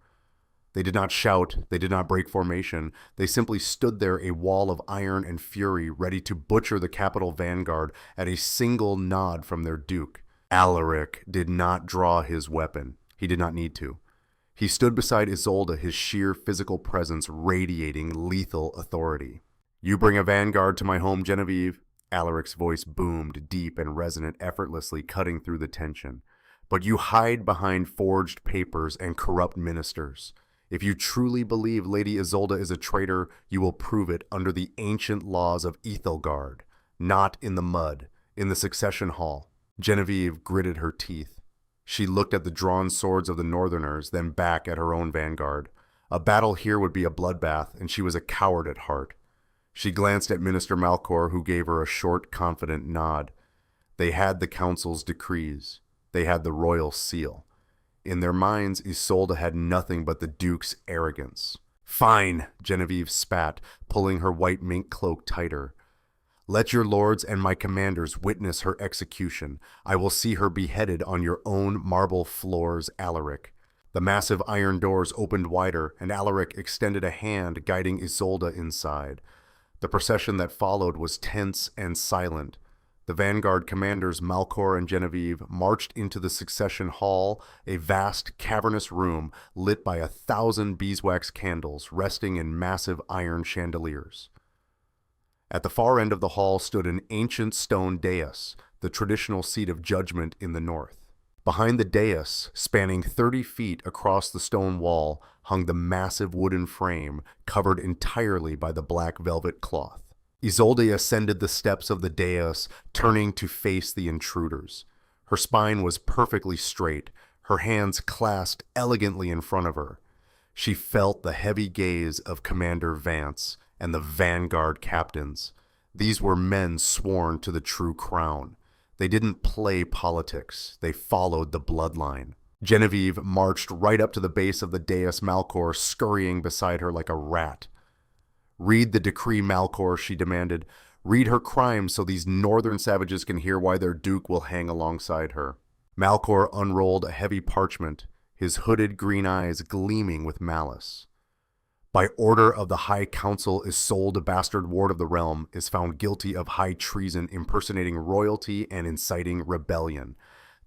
They did not shout, they did not break formation, they simply stood there, a wall of iron and fury, ready to butcher the Capitol Vanguard at a single nod from their duke. Alaric did not draw his weapon. He did not need to. He stood beside Isolde, his sheer physical presence radiating lethal authority. "You bring a vanguard to my home, Genevieve?" Alaric's voice boomed, deep and resonant, effortlessly cutting through the tension. "But you hide behind forged papers and corrupt ministers. If you truly believe Lady Isolde is a traitor, you will prove it under the ancient laws of Ethelgard, not in the mud, in the succession hall." Genevieve gritted her teeth. She looked at the drawn swords of the Northerners, then back at her own vanguard. A battle here would be a bloodbath, and she was a coward at heart. She glanced at Minister Malcor, who gave her a short, confident nod. They had the council's decrees. They had the royal seal. In their minds, Isolde had nothing but the Duke's arrogance. "Fine," Genevieve spat, pulling her white mink cloak tighter. "Let your lords and my commanders witness her execution. I will see her beheaded on your own marble floors, Alaric." The massive iron doors opened wider, and Alaric extended a hand, guiding Isolde inside. The procession that followed was tense and silent. The Vanguard commanders Malcor and Genevieve marched into the succession hall, a vast, cavernous room lit by 1,000 beeswax candles resting in massive iron chandeliers. At the far end of the hall stood an ancient stone dais, the traditional seat of judgment in the north. Behind the dais, spanning 30 feet across the stone wall, hung the massive wooden frame covered entirely by the black velvet cloth. Isolde ascended the steps of the dais, turning to face the intruders. Her spine was perfectly straight, her hands clasped elegantly in front of her. She felt the heavy gaze of Commander Vance and the Vanguard captains. These were men sworn to the true crown. They didn't play politics, they followed the bloodline. Genevieve marched right up to the base of the dais, Malcor scurrying beside her like a rat. "Read the decree, Malcor," she demanded. "Read her crimes so these northern savages can hear why their duke will hang alongside her." Malcor unrolled a heavy parchment, his hooded green eyes gleaming with malice. By order of the High Council, Isolde, bastard ward of the realm, is found guilty of high treason, impersonating royalty, and inciting rebellion.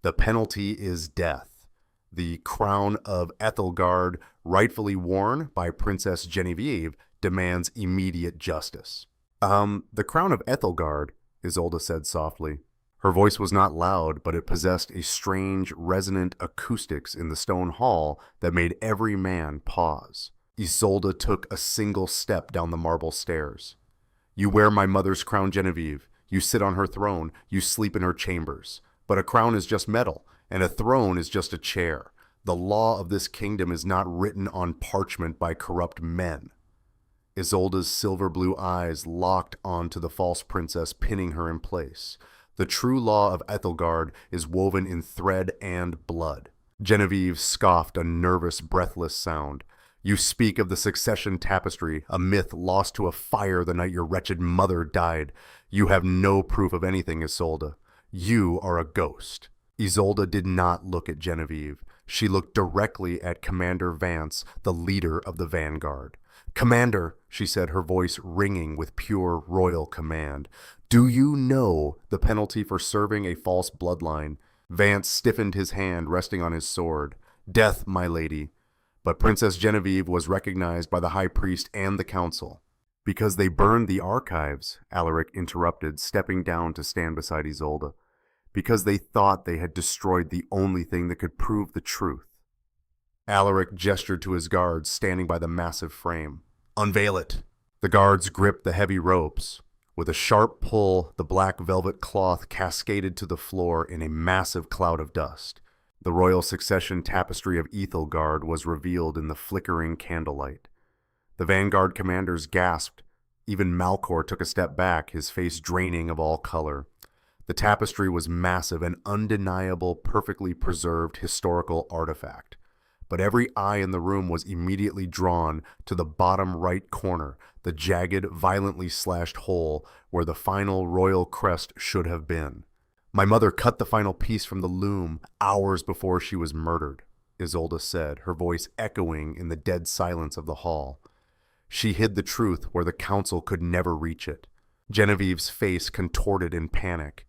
The penalty is death. The crown of Ethelgard, rightfully worn by Princess Genevieve, demands immediate justice. The crown of Ethelgard, Isolde said softly. Her voice was not loud, but it possessed a strange, resonant acoustics in the stone hall that made every man pause. Isolde took a single step down the marble stairs. You wear my mother's crown, Genevieve. You sit on her throne. You sleep in her chambers. But a crown is just metal, and a throne is just a chair. The law of this kingdom is not written on parchment by corrupt men. Isolde's silver blue eyes locked onto the false princess, pinning her in place. The true law of Ethelgard is woven in thread and blood. Genevieve scoffed a nervous, breathless sound. You speak of the succession tapestry, a myth lost to a fire the night your wretched mother died. You have no proof of anything, Isolde. You are a ghost. Isolde did not look at Genevieve. She looked directly at Commander Vance, the leader of the vanguard. Commander, she said, her voice ringing with pure royal command. Do you know the penalty for serving a false bloodline? Vance stiffened his hand, resting on his sword. Death, my lady. But Princess Genevieve was recognized by the high priest and the council. Because they burned the archives, Alaric interrupted, stepping down to stand beside Isolde. Because they thought they had destroyed the only thing that could prove the truth. Alaric gestured to his guards standing by the massive frame. Unveil it. The guards gripped the heavy ropes. With a sharp pull, the black velvet cloth cascaded to the floor in a massive cloud of dust. The royal succession tapestry of Ethelgard was revealed in the flickering candlelight. The vanguard commanders gasped. Even Malcor took a step back, his face draining of all color. The tapestry was massive, an undeniable, perfectly preserved historical artifact. But every eye in the room was immediately drawn to the bottom right corner, the jagged, violently slashed hole where the final royal crest should have been. My mother cut the final piece from the loom hours before she was murdered, Isolde said, her voice echoing in the dead silence of the hall. She hid the truth where the council could never reach it. Genevieve's face contorted in panic.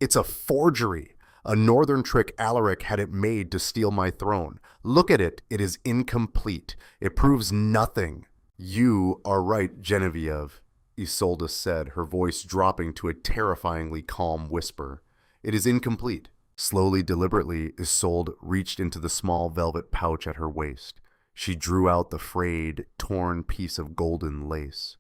It's a forgery! A northern trick Alaric had it made to steal my throne. Look at it. It is incomplete. It proves nothing. You are right, Genevieve, Isolde said, her voice dropping to a terrifyingly calm whisper. It is incomplete. Slowly, deliberately, Isolde reached into the small velvet pouch at her waist. She drew out the frayed, torn piece of golden lace.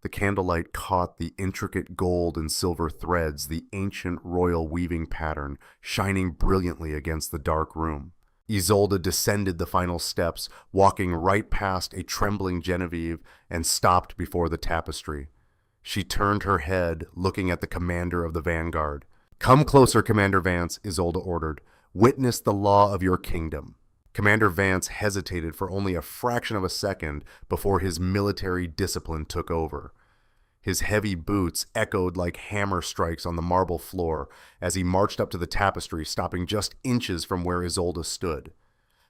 The candlelight caught the intricate gold and silver threads, the ancient royal weaving pattern, shining brilliantly against the dark room. Isolde descended the final steps, walking right past a trembling Genevieve, and stopped before the tapestry. She turned her head, looking at the commander of the vanguard. Come closer, Commander Vance, Isolde ordered. Witness the law of your kingdom. Commander Vance hesitated for only a fraction of a second before his military discipline took over. His heavy boots echoed like hammer strikes on the marble floor as he marched up to the tapestry, stopping just inches from where Isolde stood.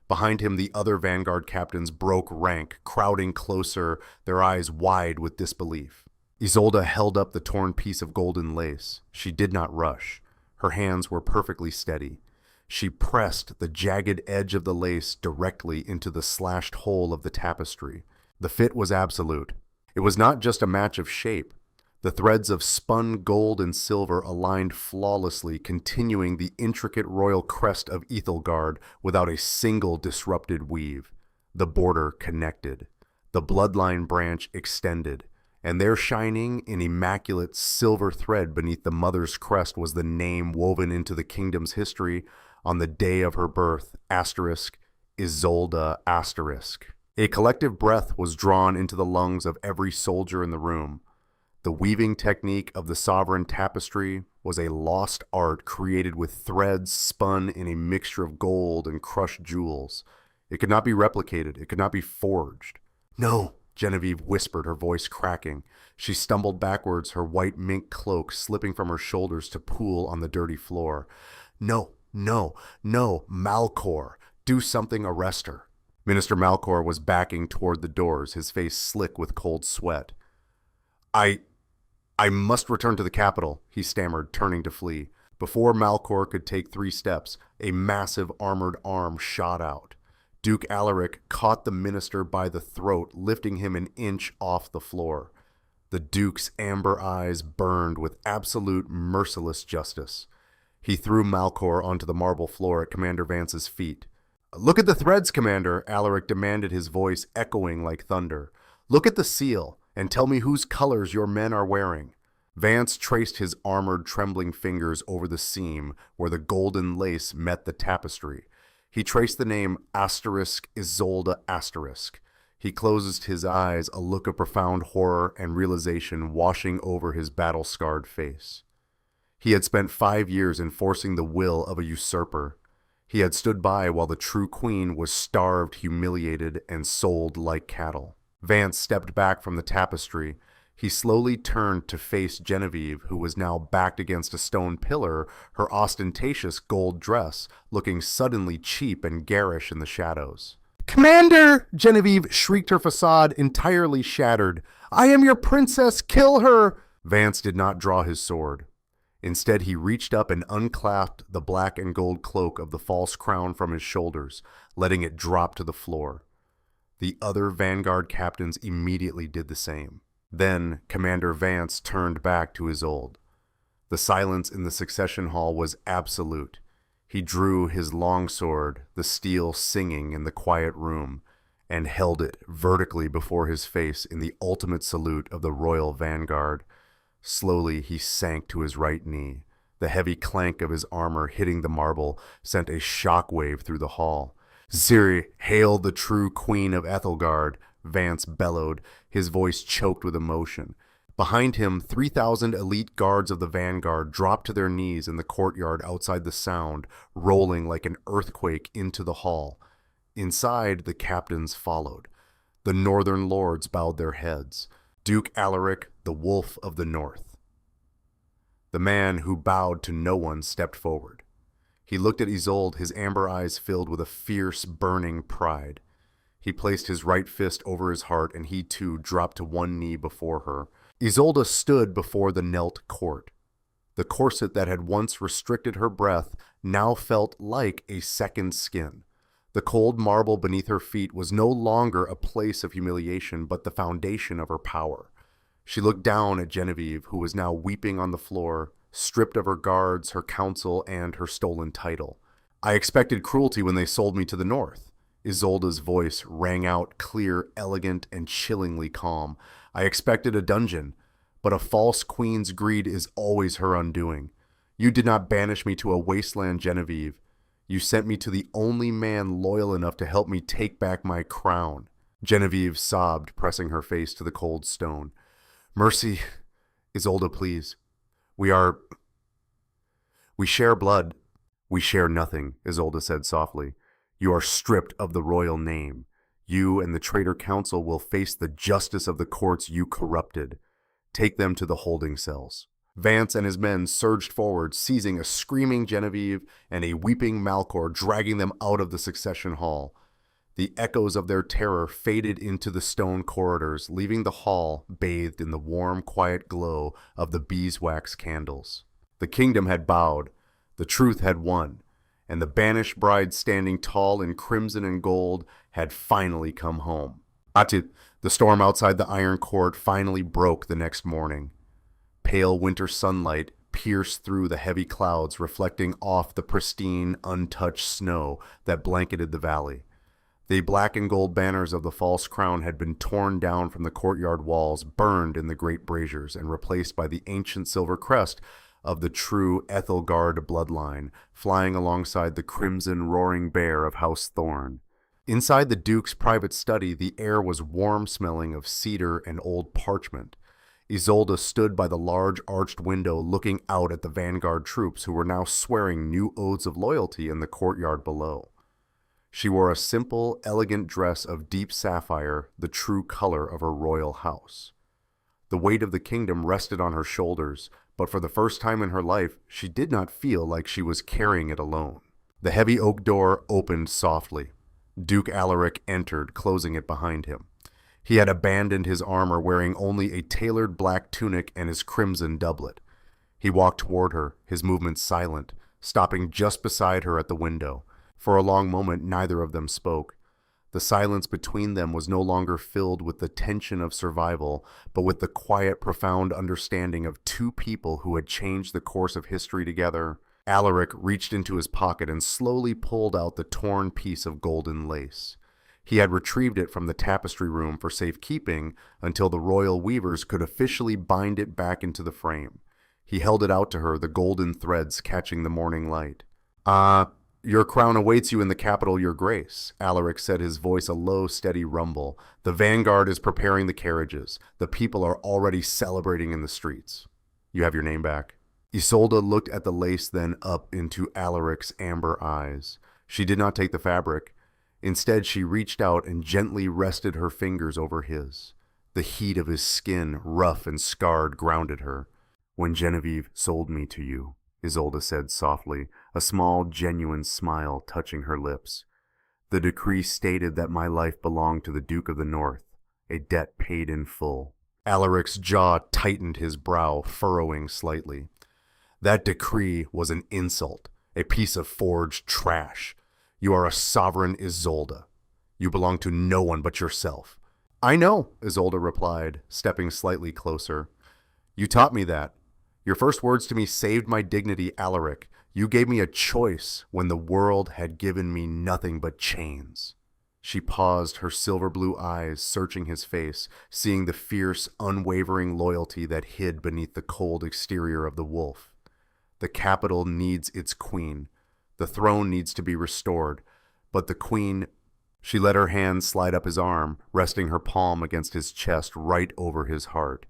Behind him, the other vanguard captains broke rank, crowding closer, their eyes wide with disbelief. Isolde held up the torn piece of golden lace. She did not rush. Her hands were perfectly steady. She pressed the jagged edge of the lace directly into the slashed hole of the tapestry. The fit was absolute. It was not just a match of shape. The threads of spun gold and silver aligned flawlessly, continuing the intricate royal crest of Ethelgard without a single disrupted weave. The border connected. The bloodline branch extended. And there, shining in immaculate silver thread beneath the mother's crest, was the name woven into the kingdom's history on the day of her birth, Isolde *. A collective breath was drawn into the lungs of every soldier in the room. The weaving technique of the sovereign tapestry was a lost art created with threads spun in a mixture of gold and crushed jewels. It could not be replicated. It could not be forged. No, Genevieve whispered, her voice cracking. She stumbled backwards, her white mink cloak slipping from her shoulders to pool on the dirty floor. No, Malcor, do something, arrest her. Minister Malcor was backing toward the doors, his face slick with cold sweat. I must return to the capital, he stammered, turning to flee. Before Malcor could take 3 steps, a massive armored arm shot out. Duke Alaric caught the minister by the throat, lifting him an inch off the floor. The Duke's amber eyes burned with absolute merciless justice. He threw Malcor onto the marble floor at Commander Vance's feet. "Look at the threads, Commander," Alaric demanded, his voice echoing like thunder. "Look at the seal, and tell me whose colors your men are wearing." Vance traced his armored, trembling fingers over the seam where the golden lace met the tapestry. He traced the name Isolda *. He closed his eyes, a look of profound horror and realization washing over his battle-scarred face. He had spent 5 years enforcing the will of a usurper. He had stood by while the true queen was starved, humiliated, and sold like cattle. Vance stepped back from the tapestry. He slowly turned to face Genevieve, who was now backed against a stone pillar, her ostentatious gold dress looking suddenly cheap and garish in the shadows. "Commander!" Genevieve shrieked, her facade entirely shattered. "I am your princess! Kill her!" Vance did not draw his sword. Instead, he reached up and unclasped the black and gold cloak of the false crown from his shoulders, letting it drop to the floor. The other Vanguard captains immediately did the same. Then Commander Vance turned back to Isolde. The silence in the succession hall was absolute. He drew his longsword, the steel singing in the quiet room, and held it vertically before his face in the ultimate salute of the Royal Vanguard. Slowly he sank to his right knee. The heavy clank of his armor hitting the marble sent a shockwave through the hall. "Ciri, hail the true Queen of Ethelgard," Vance bellowed, his voice choked with emotion. Behind him, 3,000 elite guards of the Vanguard dropped to their knees in the courtyard outside the Sound, rolling like an earthquake into the hall. Inside, the captains followed. The northern lords bowed their heads. Duke Alaric, the Wolf of the North. The man who bowed to no one stepped forward. He looked at Isolde, his amber eyes filled with a fierce, burning pride. He placed his right fist over his heart, and he too dropped to one knee before her. Isolde stood before the knelt court. The corset that had once restricted her breath now felt like a second skin. The cold marble beneath her feet was no longer a place of humiliation, but the foundation of her power. She looked down at Genevieve, who was now weeping on the floor, stripped of her guards, her counsel, and her stolen title. "I expected cruelty when they sold me to the north." Isolde's voice rang out clear, elegant, and chillingly calm. "I expected a dungeon, but a false queen's greed is always her undoing. You did not banish me to a wasteland, Genevieve. You sent me to the only man loyal enough to help me take back my crown." Genevieve sobbed, pressing her face to the cold stone. "Mercy, Isolde, please. We share blood." "We share nothing," Isolde said softly. "You are stripped of the royal name. You and the traitor council will face the justice of the courts you corrupted. Take them to the holding cells." Vance and his men surged forward, seizing a screaming Genevieve and a weeping Malcor, dragging them out of the succession hall. The echoes of their terror faded into the stone corridors, leaving the hall bathed in the warm, quiet glow of the beeswax candles. The kingdom had bowed, the truth had won, and the banished bride standing tall in crimson and gold had finally come home. The storm outside the Iron Court finally broke the next morning. Pale winter sunlight pierced through the heavy clouds, reflecting off the pristine, untouched snow that blanketed the valley. The black and gold banners of the false crown had been torn down from the courtyard walls, burned in the great braziers, and replaced by the ancient silver crest of the true Ethelgard bloodline, flying alongside the crimson roaring bear of House Thorn. Inside the Duke's private study, the air was warm, smelling of cedar and old parchment. Isolde stood by the large arched window, looking out at the Vanguard troops who were now swearing new oaths of loyalty in the courtyard below. She wore a simple, elegant dress of deep sapphire, the true color of her royal house. The weight of the kingdom rested on her shoulders, but for the first time in her life, she did not feel like she was carrying it alone. The heavy oak door opened softly. Duke Alaric entered, closing it behind him. He had abandoned his armor, wearing only a tailored black tunic and his crimson doublet. He walked toward her, his movements silent, stopping just beside her at the window. For a long moment, neither of them spoke. The silence between them was no longer filled with the tension of survival, but with the quiet, profound understanding of two people who had changed the course of history together. Alaric reached into his pocket and slowly pulled out the torn piece of golden lace. He had retrieved it from the tapestry room for safekeeping until the royal weavers could officially bind it back into the frame. He held it out to her, the golden threads catching the morning light. Your crown awaits you in the capital, your grace," Alaric said, his voice a low, steady rumble. "The vanguard is preparing the carriages. The people are already celebrating in the streets. You have your name back." Isolde looked at the lace, then up into Alaric's amber eyes. She did not take the fabric. Instead, she reached out and gently rested her fingers over his. The heat of his skin, rough and scarred, grounded her. "When Genevieve sold me to you," Isolde said softly, a small, genuine smile touching her lips. "The decree stated that my life belonged to the Duke of the North, a debt paid in full." Alaric's jaw tightened, his brow furrowing slightly. "That decree was an insult, a piece of forged trash. You are a sovereign Isolde. You belong to no one but yourself." "I know," Isolde replied, stepping slightly closer. "You taught me that. Your first words to me saved my dignity, Alaric. You gave me a choice when the world had given me nothing but chains." She paused, her silver blue eyes searching his face, seeing the fierce, unwavering loyalty that hid beneath the cold exterior of the wolf. "The capital needs its queen. The throne needs to be restored. But the queen—" She let her hand slide up his arm, resting her palm against his chest right over his heart.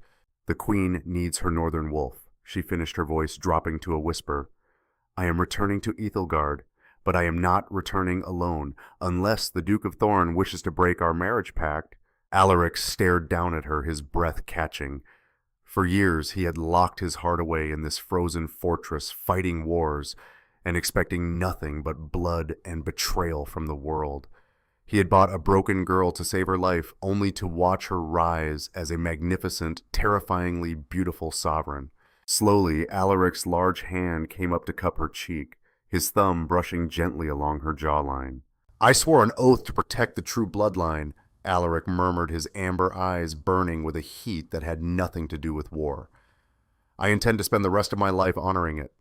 "The queen needs her northern wolf," she finished, her voice dropping to a whisper. "I am returning to Ethelgard, but I am not returning alone, unless the Duke of Thorn wishes to break our marriage pact." Alaric stared down at her, his breath catching. For years he had locked his heart away in this frozen fortress, fighting wars, and expecting nothing but blood and betrayal from the world. He had bought a broken girl to save her life, only to watch her rise as a magnificent, terrifyingly beautiful sovereign. Slowly, Alaric's large hand came up to cup her cheek, his thumb brushing gently along her jawline. "I swore an oath to protect the true bloodline," Alaric murmured, his amber eyes burning with a heat that had nothing to do with war. "I intend to spend the rest of my life honoring it,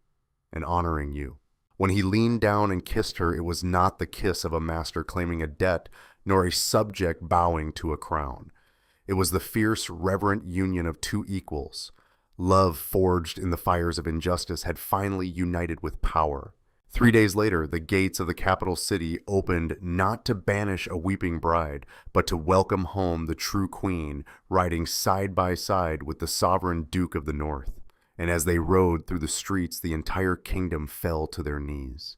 and honoring you." When he leaned down and kissed her, it was not the kiss of a master claiming a debt, nor a subject bowing to a crown. It was the fierce, reverent union of two equals. Love, forged in the fires of injustice, had finally united with power. 3 days later, the gates of the capital city opened not to banish a weeping bride, but to welcome home the true queen, riding side by side with the sovereign Duke of the North. And as they rode through the streets, the entire kingdom fell to their knees.